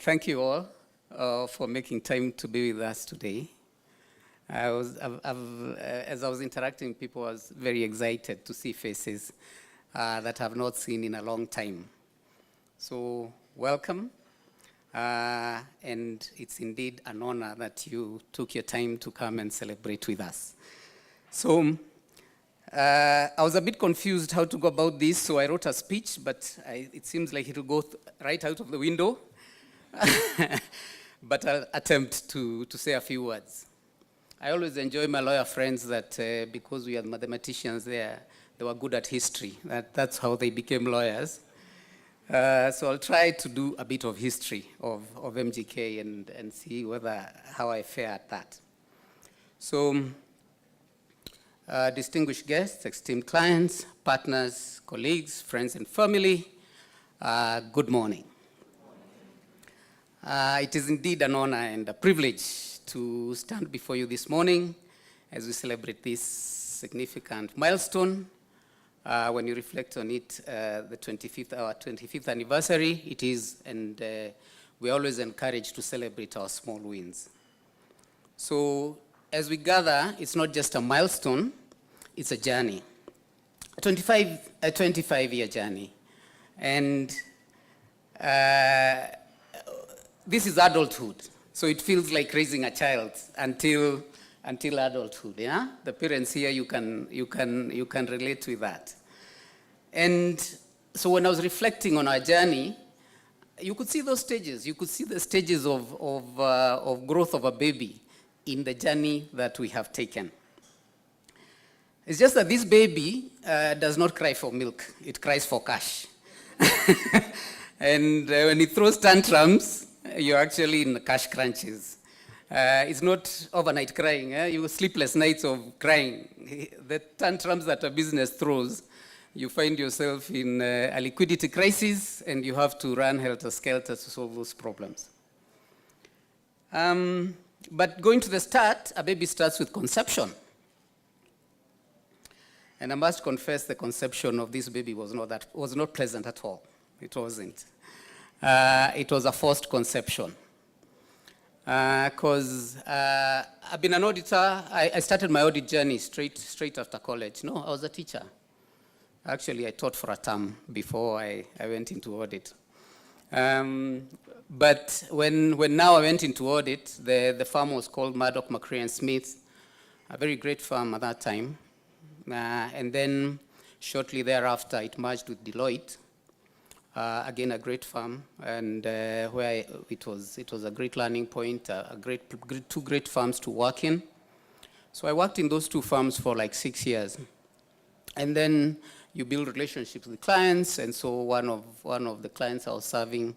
Thank you all for making time to be with us today. As I was interacting with people, I was very excited to see faces that I have not seen in a long time. So welcome, and it's indeed an honor that you took your time to come and celebrate with us. So I was a bit confused how to go about this, so I wrote a speech, but it seems like it will go right out of the window. But I'll attempt to say a few words. I always enjoy my lawyer friends that because we are mathematicians, they were good at history. That's how they became lawyers. So I'll try to do a bit of history of MGK and see how I fare at that. So, distinguished guests, esteemed clients, partners, colleagues, friends and family, good morning. It is indeed an honor and a privilege to stand before you this morning as we celebrate this significant milestone. When you reflect on it, our 25th anniversary, it is, and we're always encouraged to celebrate our small wins. So as we gather, it's not just a milestone, it's a journey. A 25-year journey. And this is adulthood, so it feels like raising a child until adulthood. Yeah, the parents here, you can relate with that. And so when I was reflecting on our journey, you could see those stages. You could see the stages of growth of a baby in the journey that we have taken. It's just that this baby does not cry for milk; it cries for cash. And when it throws tantrums, you're actually in cash crunches. It's not overnight crying. You sleepless nights of crying. The tantrums that a business throws, you find yourself in a liquidity crisis, and you have to run helter-skelter to solve those problems. But going to the start, a baby starts with conception. And I must confess, the conception of this baby was not pleasant at all. It wasn't. It was a forced conception. Because I've been an auditor. I started my audit journey straight after college. No, I was a teacher. Actually, I taught for a term before I went into audit. But when now I went into audit, the firm was called Murdoch, McRae & Smith, a very great firm at that time. And then shortly thereafter, it merged with Deloitte. Again, a great firm, and where it was a great learning point, two great firms to work in. So I worked in those two firms for like 6 years. And then you build relationships with clients, and so one of the clients I was serving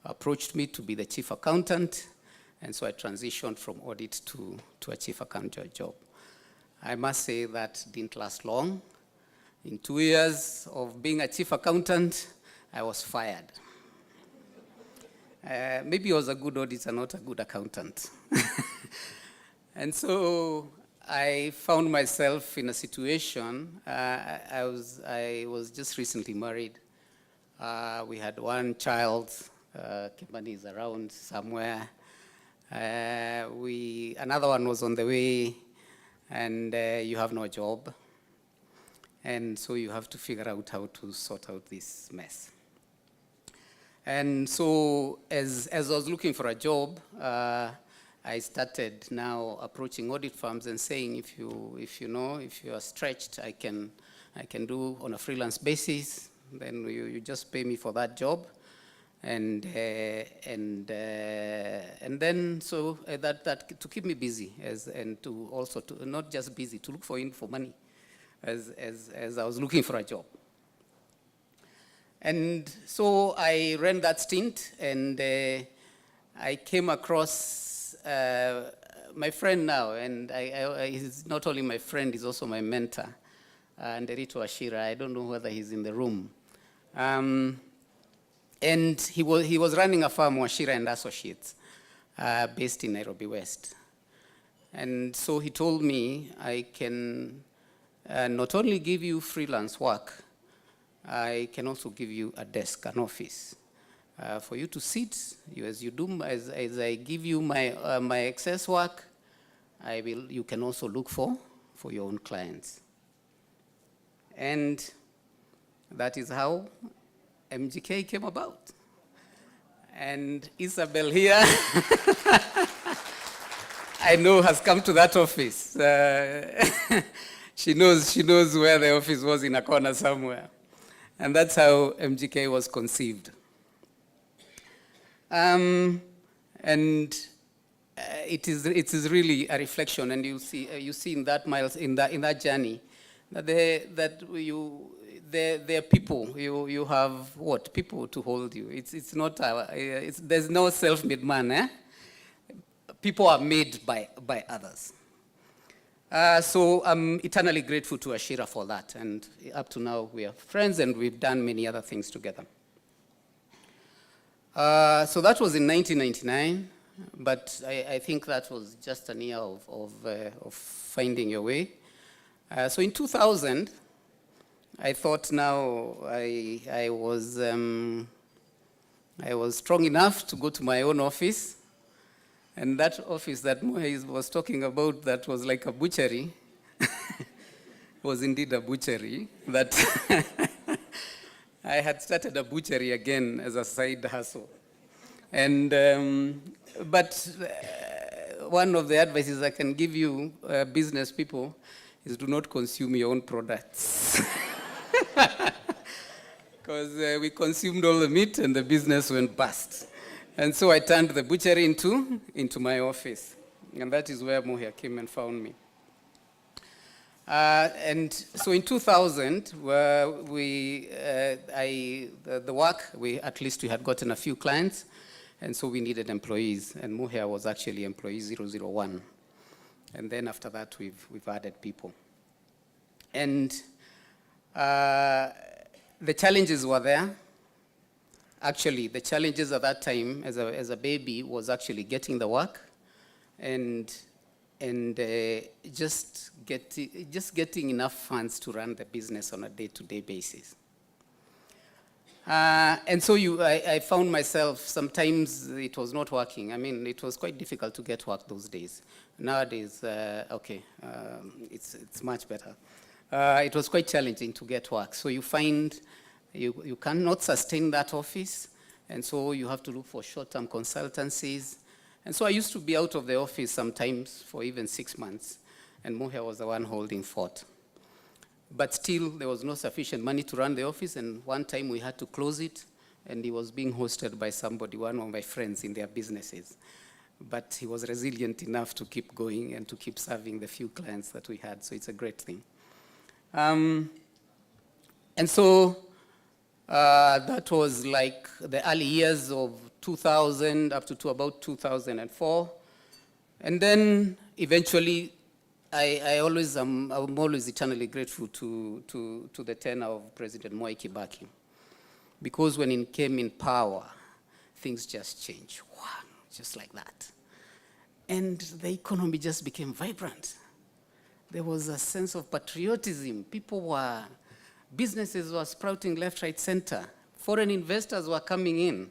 approached me to be the chief accountant, and so I transitioned from audit to a chief accountant job. I must say that didn't last long. In 2 years of being a chief accountant, I was fired. Maybe I was a good auditor, not a good accountant. And so I found myself in a situation. I was just recently married. We had one child. Kimani is around somewhere. Another one was on the way, and you have no job. And so you have to figure out how to sort out this mess. And so as I was looking for a job, I started now approaching audit firms and saying, if you are stretched, I can do on a freelance basis. Then you just pay me for that job, and then so that to keep me busy and to also to not just busy, to look for money as I was looking for a job. And so I ran that stint, and I came across my friend now, and he's not only my friend, he's also my mentor, Nderito Ashira. I don't know whether he's in the room. And he was running a firm, Ashira and Associates, based in Nairobi West. And so he told me, I can not only give you freelance work, I can also give you a desk, an office. for you to sit. As I give you my excess work, you can also look for your own clients. And that is how MGK came about. And Isabel here, I know, has come to that office. She knows where the office was, in a corner somewhere. And that's how MGK was conceived. And it is really a reflection, and you see in that journey that there are people. You have what? People to hold you. It's not there's no self-made man. Eh? People are made by others. So I'm eternally grateful to Ashira for that, and up to now we are friends, and we've done many other things together. So that was in 1999, but I think that was just an year of finding your way. So in 2000, I thought now I was strong enough to go to my own office, and that office that Moe was talking about, that was like a butchery, was indeed a butchery. That I had started a butchery again as a side hustle. And, one of the advices I can give you, business people, is do not consume your own products. Because we consumed all the meat and the business went bust. And so I turned the butchery into my office. And that is where Mohia came and found me. And so in 2000, we had gotten a few clients, and so we needed employees, and Mohia was actually employee 001. And then after that, we've added people. And the challenges were there. Actually, the challenges at that time, as a baby, was actually getting the work, and just getting enough funds to run the business on a day-to-day basis. And so I found myself, sometimes it was not working. I mean, it was quite difficult to get work those days. Nowadays, it's much better. It was quite challenging to get work. So you find you cannot sustain that office, and so you have to look for short-term consultancies. And so I used to be out of the office sometimes for even 6 months, and Mohia was the one holding fort. But still, there was no sufficient money to run the office, and one time we had to close it, and he was being hosted by somebody, one of my friends in their businesses. But he was resilient enough to keep going and to keep serving the few clients that we had, so it's a great thing. And so that was like the early years of 2000 up to about 2004. And then eventually, I'm always eternally grateful to the tenure of President Mwai Kibaki. Because when he came in power, things just changed. Wow, just like that. And the economy just became vibrant. There was a sense of patriotism. Businesses were sprouting left, right, center. Foreign investors were coming in,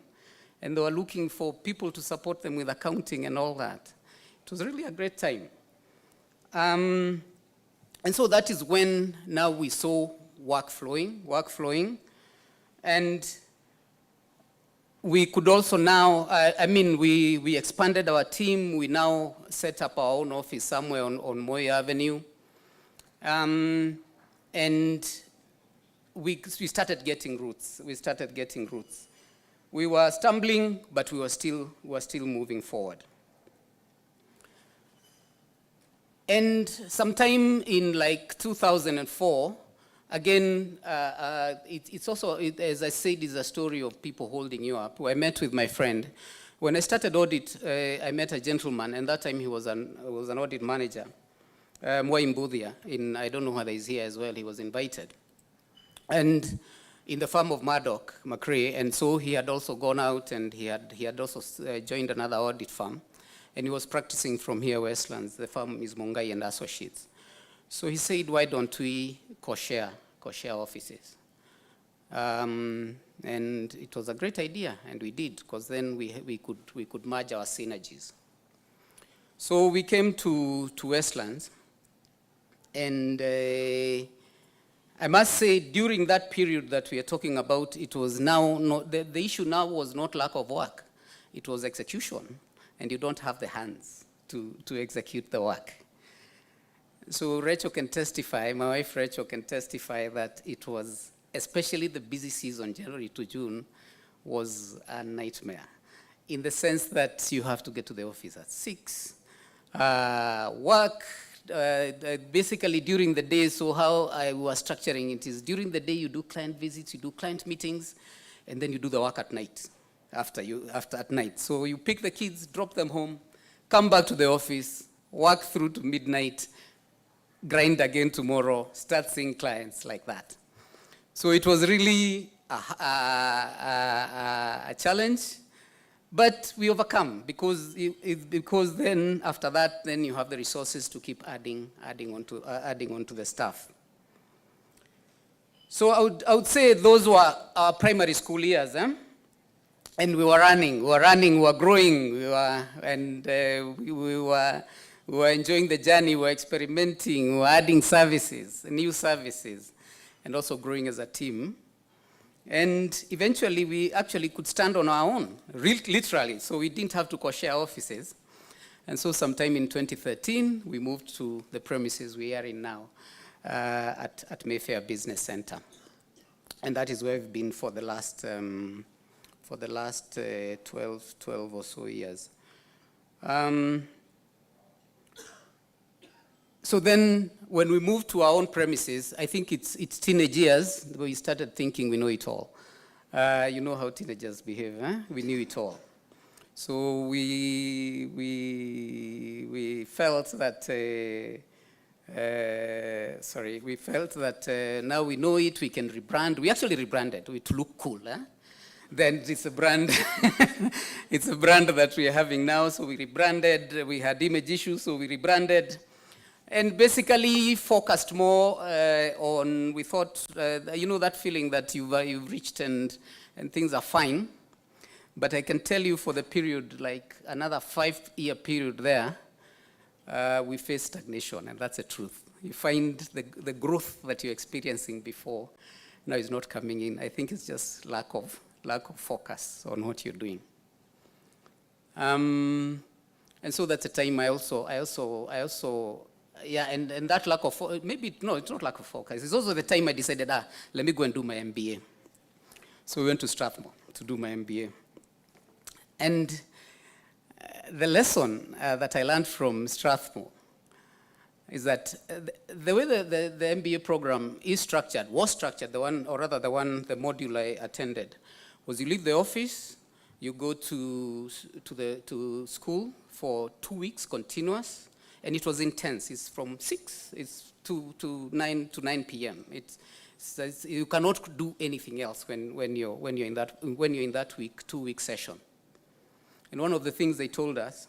and they were looking for people to support them with accounting and all that. It was really a great time. And so that is when now we saw work flowing. And we could also now, we expanded our team. We now set up our own office somewhere on Moi Avenue. And we started getting roots. We were stumbling, but we were still moving forward. And sometime in like 2004, again, it's also, as I said, is a story of people holding you up. I met with my friend. When I started audit, I met a gentleman, and that time he was an audit manager, Mwai Mbuthia, I don't know whether he's here as well. He was invited. And in the firm of Murdoch, McRae, and so he had also gone out, and he had also joined another audit firm, and he was practicing from here, Westlands. The firm is Mongai and Associates. So he said, why don't we co-share offices? And it was a great idea, and we did, because then we could merge our synergies. So we came to Westlands, and I must say, during that period that we are talking about, it was now not, the issue now was not lack of work, it was execution, and you don't have the hands to execute the work. So Rachel can testify, my wife Rachel can testify that it was, especially the busy season, January to June, was a nightmare. In the sense that you have to get to the office at 6, work basically during the day. So how I was structuring it is during the day you do client visits, you do client meetings, and then you do the work at night, after at night. So you pick the kids, drop them home, come back to the office, work through to midnight, grind again tomorrow, start seeing clients like that. So it was really a challenge, but we overcome, because then after that, then you have the resources to keep adding onto the staff. So I would say those were our primary school years, and we were running, we were growing, we were enjoying the journey, we were experimenting, we were adding services, new services, and also growing as a team. And eventually we actually could stand on our own, literally, so we didn't have to co-share offices. And so sometime in 2013, we moved to the premises we are in now, at Mayfair Business Center. And that is where we've been for the last 12 or so years. So then, when we moved to our own premises, I think it's teenage years, we started thinking we know it all. You know how teenagers behave, huh? We knew it all. So we felt that, now we know it, we can rebrand. We actually rebranded to look cool, huh? Then it's a brand, it's a brand that we are having now, so we rebranded. We had image issues, so we rebranded. And basically focused more on, we thought, you know that feeling that you've reached and things are fine. But I can tell you for the period, like another 5-year period there, we faced stagnation, and that's the truth. You find the growth that you're experiencing before now is not coming in. I think it's just lack of focus on what you're doing. And so that's a time I also yeah, and that lack of, maybe, no, it's not lack of focus. It's also the time I decided, let me go and do my MBA. So we went to Strathmore to do my MBA. And the lesson that I learned from Strathmore is that the way the MBA program is structured, was structured, the module I attended, was you leave the office, you go to school for 2 weeks continuous, and it was intense. It's from 6 to 9 p.m. You cannot do anything else when you're in that 2-week session. And one of the things they told us,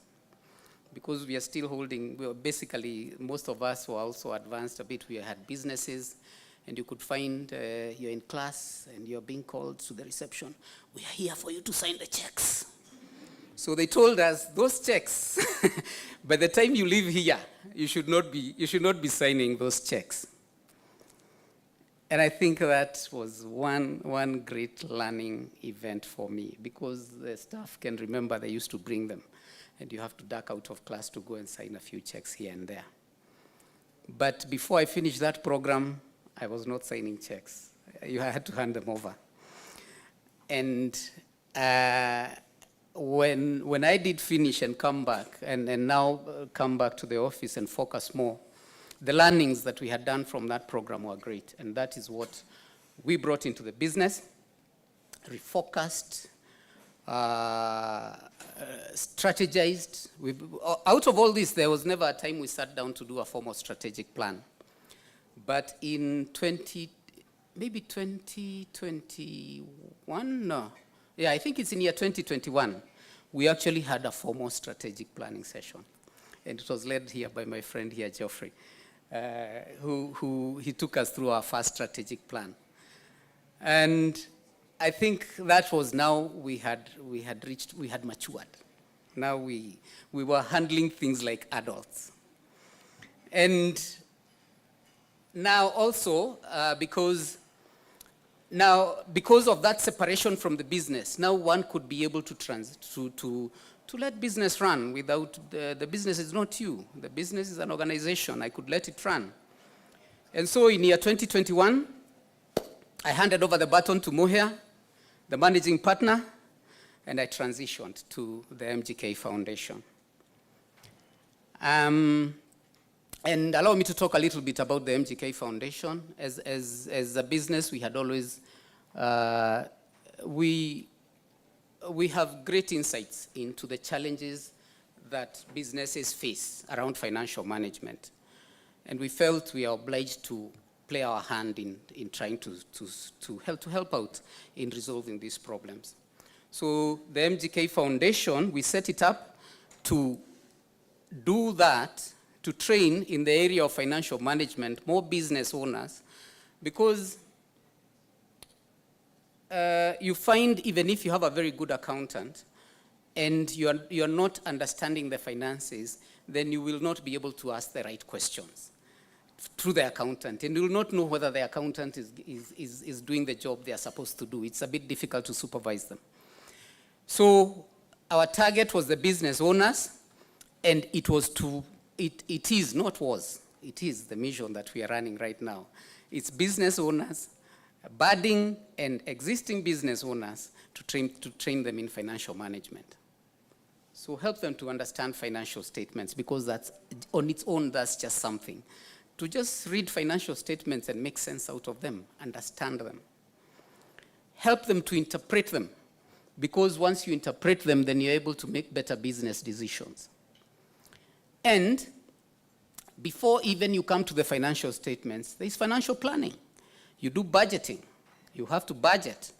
because we are still holding, basically most of us were also advanced a bit. We had businesses, and you could find you're in class and you're being called to the reception. We are here for you to sign the checks. So they told us those checks, by the time you leave here, you should not be signing those checks. And I think that was one great learning event for me, because the staff can remember they used to bring them, and you have to duck out of class to go and sign a few checks here and there. But before I finished that program, I was not signing checks. You had to hand them over. And when I did finish and come back, and now come back to the office and focus more, the learnings that we had done from that program were great. And that is what we brought into the business, refocused, strategized. Out of all this, there was never a time we sat down to do a formal strategic plan. But in 2021, no. Yeah, I think it's in year 2021, we actually had a formal strategic planning session. And it was led here by my friend here, Geoffrey, who he took us through our first strategic plan. And I think that was now we had matured. Now we were handling things like adults. And now also, because of that separation from the business, now one could be able to let business run without, the business is not you. The business is an organization. I could let it run. And so in year 2021, I handed over the baton to Muhia, the managing partner, and I transitioned to the MGK Foundation. And allow me to talk a little bit about the MGK Foundation. As a business, we had always, we have great insights into the challenges that businesses face around financial management. And we felt we are obliged to play our hand in trying to help out in resolving these problems. So the MGK Foundation, we set it up to do that, to train in the area of financial management more business owners, because you find even if you have a very good accountant and you're not understanding the finances, then you will not be able to ask the right questions through the accountant, and you will not know whether the accountant is doing the job they are supposed to do. It's a bit difficult to supervise them. So our target was the business owners, and it is the mission that we are running right now. It's business owners, budding and existing business owners, to train them in financial management. So help them to understand financial statements, because that's on its own, that's just something. To just read financial statements and make sense out of them, understand them. Help them to interpret them, because once you interpret them, then you're able to make better business decisions. And before even you come to the financial statements, there's financial planning. You do budgeting. You have to budget.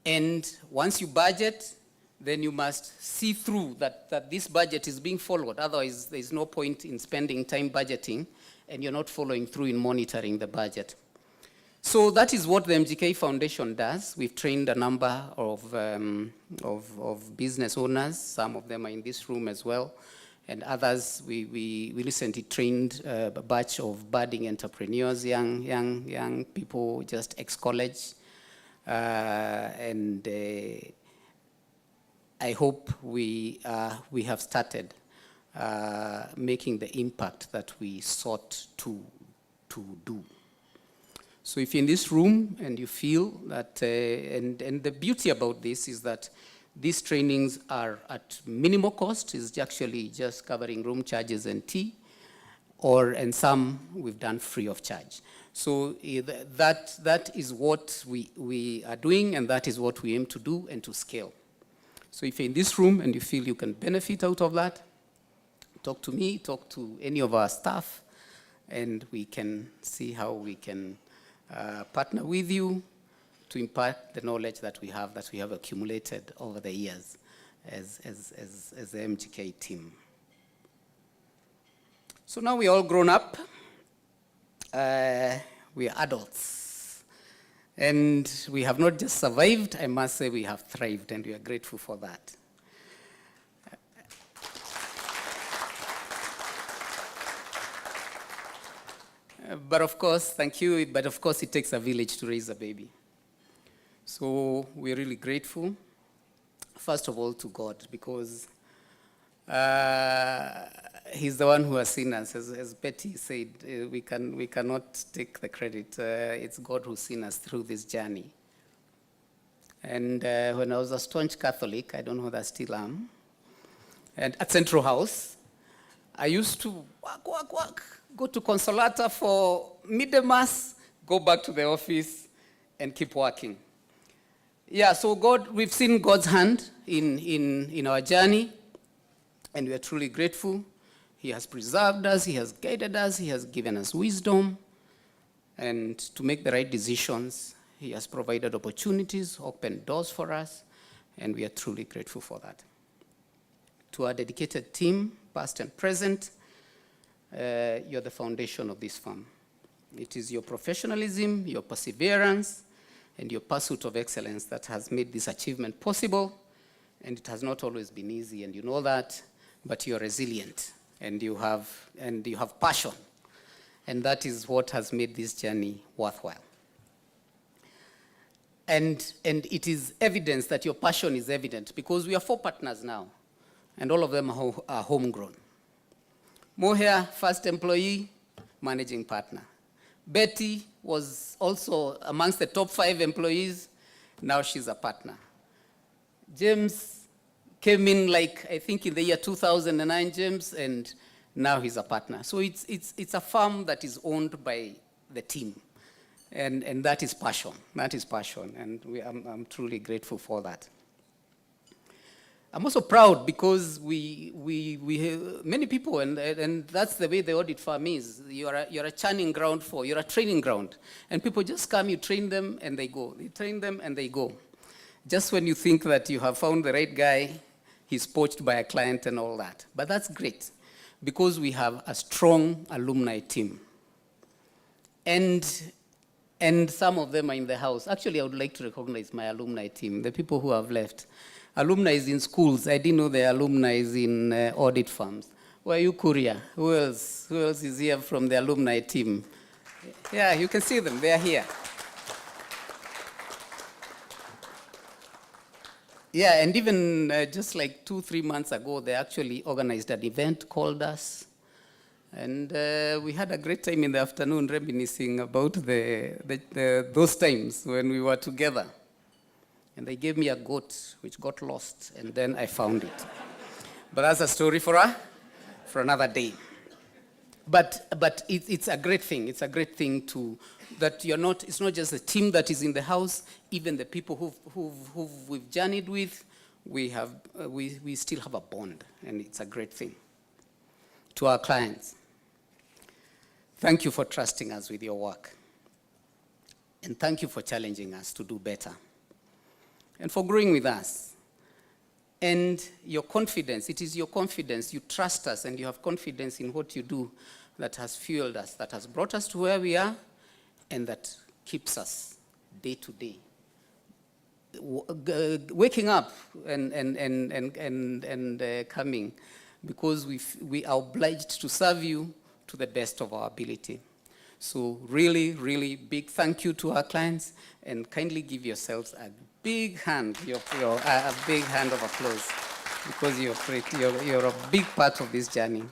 And once you budget, then you must see through that this budget is being followed. Otherwise, there's no point in spending time budgeting and you're not following through in monitoring the budget. So that is what the MGK Foundation does. We've trained a number of business owners. Some of them are in this room as well. And others, we recently trained a batch of budding entrepreneurs, young people, just ex-college. And I hope we have started making the impact that we sought to do. So if you're in this room and you feel that, and the beauty about this is that these trainings are at minimal cost, is actually just covering room charges and tea, and some we've done free of charge. So that is what we are doing, and that is what we aim to do and to scale. So if you're in this room and you feel you can benefit out of that, talk to me, talk to any of our staff, and we can see how we can partner with you to impart the knowledge that we have accumulated over the years as the MGK team. So now we're all grown up. We are adults. And we have not just survived, I must say we have thrived, and we are grateful for that. But of course, thank you, but of course it takes a village to raise a baby. So we're really grateful, first of all, to God, because He's the one who has seen us. As Betty said, we cannot take the credit. It's God who's seen us through this journey. And when I was a staunch Catholic, I don't know whether I still am, and at Central House, I used to work, go to Consolata for midday mass, go back to the office, and keep working. Yeah, so we've seen God's hand in our journey, and we are truly grateful. He has preserved us, He has guided us, He has given us wisdom, and to make the right decisions, He has provided opportunities, opened doors for us, and we are truly grateful for that. To our dedicated team, past and present, you're the foundation of this firm. It is your professionalism, your perseverance, and your pursuit of excellence that has made this achievement possible. And it has not always been easy, and you know that, but you're resilient, and you have passion. And that is what has made this journey worthwhile. And it is evidence that your passion is evident, because we are 4 partners now, and all of them are homegrown. Moher, first employee, managing partner. Betty was also amongst the top 5 employees. Now she's a partner. James came in I think in the year 2009, James, and now he's a partner. So it's a firm that is owned by the team. And that is passion. That is passion. And I'm truly grateful for that. I'm also proud because we have many people, and that's the way the audit firm is. You're a training ground, and people just come, you train them, and they go. You train them, and they go. Just when you think that you have found the right guy, he's poached by a client and all that. But that's great, because we have a strong alumni team, and some of them are in the house. Actually, I would like to recognize my alumni team, the people who have left. Alumni is in schools. I didn't know the alumni is in audit firms. Where are you, Korea? Who else? Who else is here from the alumni team? Yeah, you can see them. They are here. Yeah, and even just 2-3 months ago, they actually organized an event, called us. And we had a great time in the afternoon reminiscing about those times when we were together. And they gave me a goat which got lost, and then I found it. But that's a story for another day. But it's a great thing. It's a great thing that it's not just the team that is in the house, even the people who we've journeyed with, we still have a bond, and it's a great thing. To our clients, thank you for trusting us with your work. And thank you for challenging us to do better. And for growing with us. And your confidence, it is your confidence. You trust us and you have confidence in what you do that has fueled us, that has brought us to where we are, and that keeps us day to day. Waking up and coming, because we are obliged to serve you to the best of our ability. So really, really big thank you to our clients, and kindly give yourselves a big hand, a big hand of applause, because you're a big part of this journey.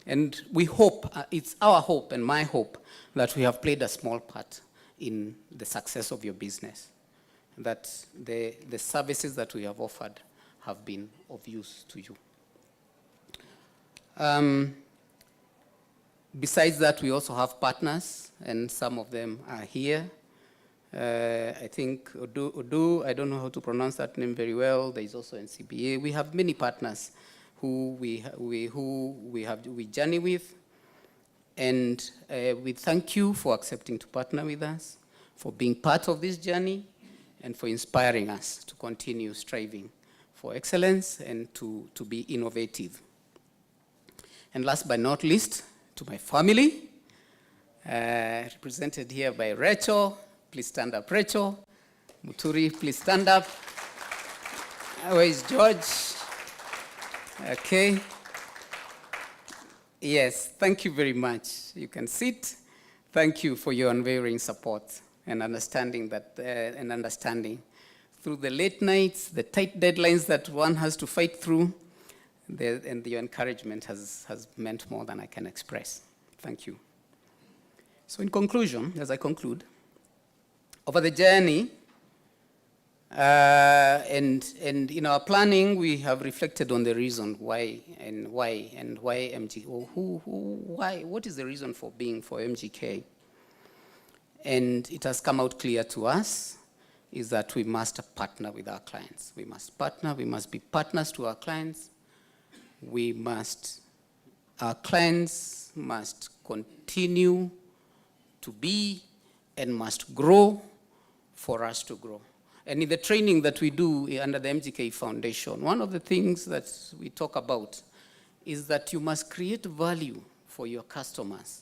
And we hope, it's our hope and my hope, that we have played a small part in the success of your business, that the services that we have offered have been of use to you. Besides that, we also have partners, and some of them are here. I think Odu, I don't know how to pronounce that name very well. There is also NCBA. We have many partners who we journey with, and we thank you for accepting to partner with us, for being part of this journey, and for inspiring us to continue striving for excellence and to be innovative. And last but not least, to my family, represented here by Rachel. Please stand up, Rachel. Muturi, please stand up. Where is George? Okay. Yes, thank you very much. You can sit. Thank you for your unwavering support and understanding through the late nights, the tight deadlines that one has to fight through, and your encouragement has meant more than I can express. Thank you. So in conclusion, as I conclude, over the journey, and in our planning, we have reflected on the reason why MGK, or why, what is the reason for being for MGK? And it has come out clear to us is that we must partner with our clients. We must partner, we must be partners to our clients. Our clients must continue to be and must grow for us to grow. And in the training that we do under the MGK Foundation, one of the things that we talk about is that you must create value for your customers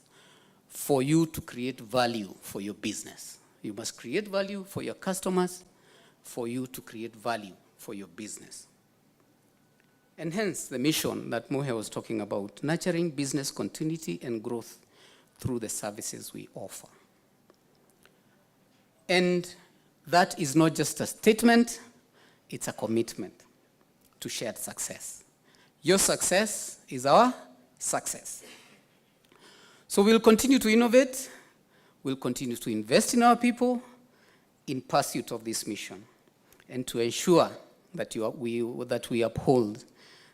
for you to create value for your business. You must create value for your customers, for you to create value for your business. And hence the mission that Mohe was talking about, nurturing business continuity and growth through the services we offer. And that is not just a statement, it's a commitment to shared success. Your success is our success. So we'll continue to innovate, we'll continue to invest in our people in pursuit of this mission, and to ensure that we uphold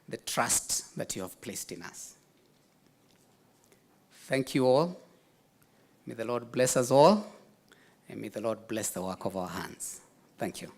the trust that you have placed in us. Thank you all. May the Lord bless us all, and may the Lord bless the work of our hands. Thank you.